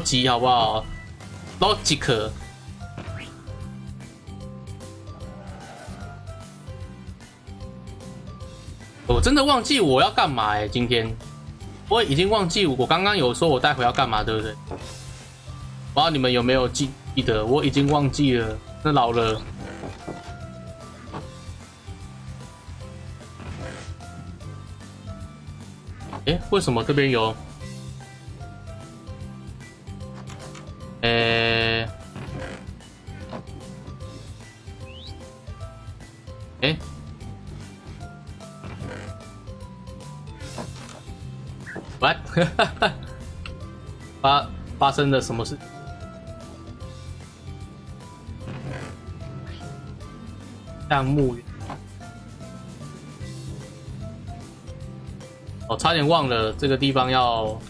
辑好不好 ？Logic。我真的忘记我要干嘛今天我已经忘记我刚刚有说我待会要干嘛，对不对？不知道你们有没有记得？我已经忘记了，那老了。为什么这边有？What？ 发生了什么事？项目哦，差点忘了这个地方要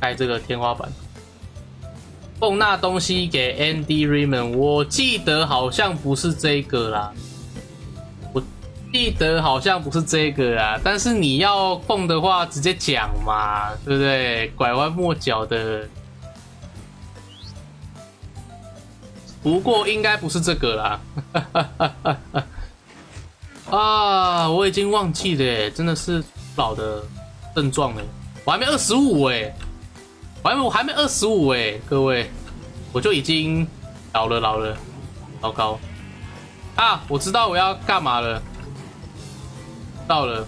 盖这个天花板。奉纳东西给 Andy Raymond， 我记得好像不是这个啦。记得好像不是这个啊，但是你要奉的话，直接讲嘛，对不对？拐弯抹角的。不过应该不是这个啦。啊，我已经忘记了，真的是老的症状了。我还没25我还没25各位，我就已经老了，糟糕啊！我知道我要干嘛了。到了，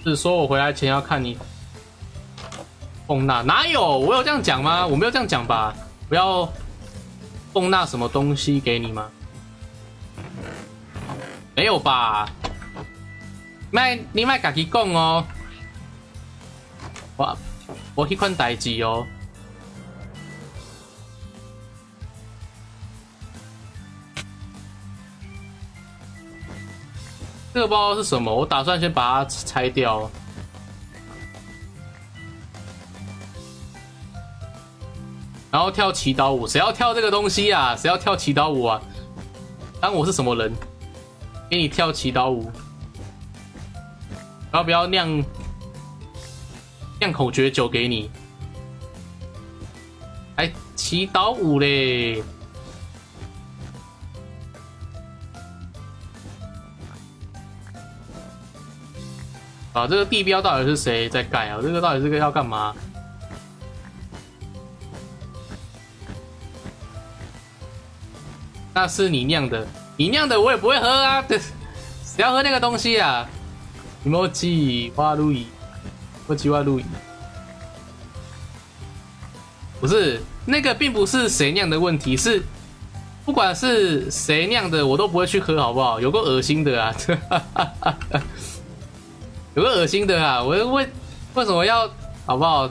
是说我回来前要看你奉纳，哪有？我有这样讲吗？我没有这样讲吧？不要奉纳什么东西给你吗？没有吧？你别自己讲哦，我迄款代志哦。这个不知道是什么，我打算先把它拆掉。然后跳祈祷舞，谁要跳这个东西啊？谁要跳祈祷舞啊？当我是什么人？给你跳祈祷舞，然后不要酿口诀酒给你，还祈祷舞嘞！啊，这个地标到底是谁在盖啊？这个到底是要干嘛？那是你酿的，你酿的我也不会喝啊！谁要喝那个东西啊？emoji 花路易，花路易，不是那个，并不是谁酿的问题，是不管是谁酿的，我都不会去喝，好不好？有够恶心的啊！有个恶心的啊！我为什么要好不好？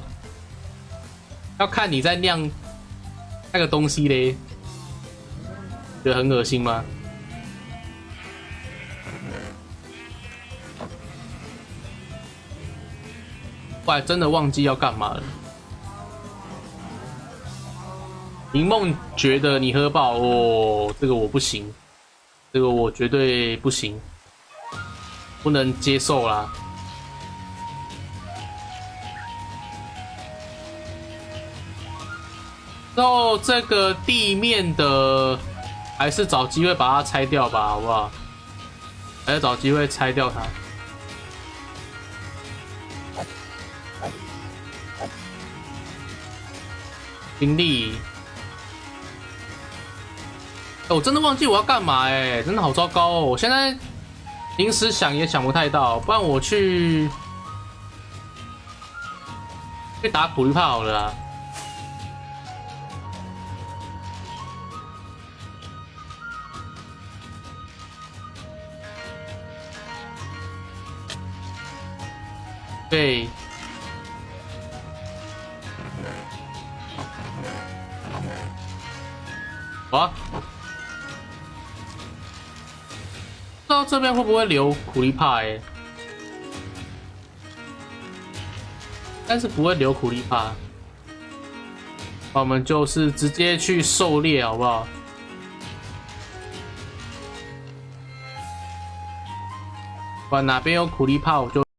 要看你在酿那个东西嘞，觉得很恶心吗？我还真的忘记要干嘛了。林梦觉得你喝爆哦，这个我不行，这个我绝对不行，不能接受啦。然后这个地面的，还是找机会把它拆掉吧，好不好？还是找机会拆掉它。精力，我真的忘记我要干嘛真的好糟糕哦！我现在临时想也想不太到，不然我去打苦力怕好了啊。对，啊，不知道这边会不会留苦力怕但是不会留苦力怕，那我们就是直接去狩猎，好不好？不然哪边有苦力怕我就。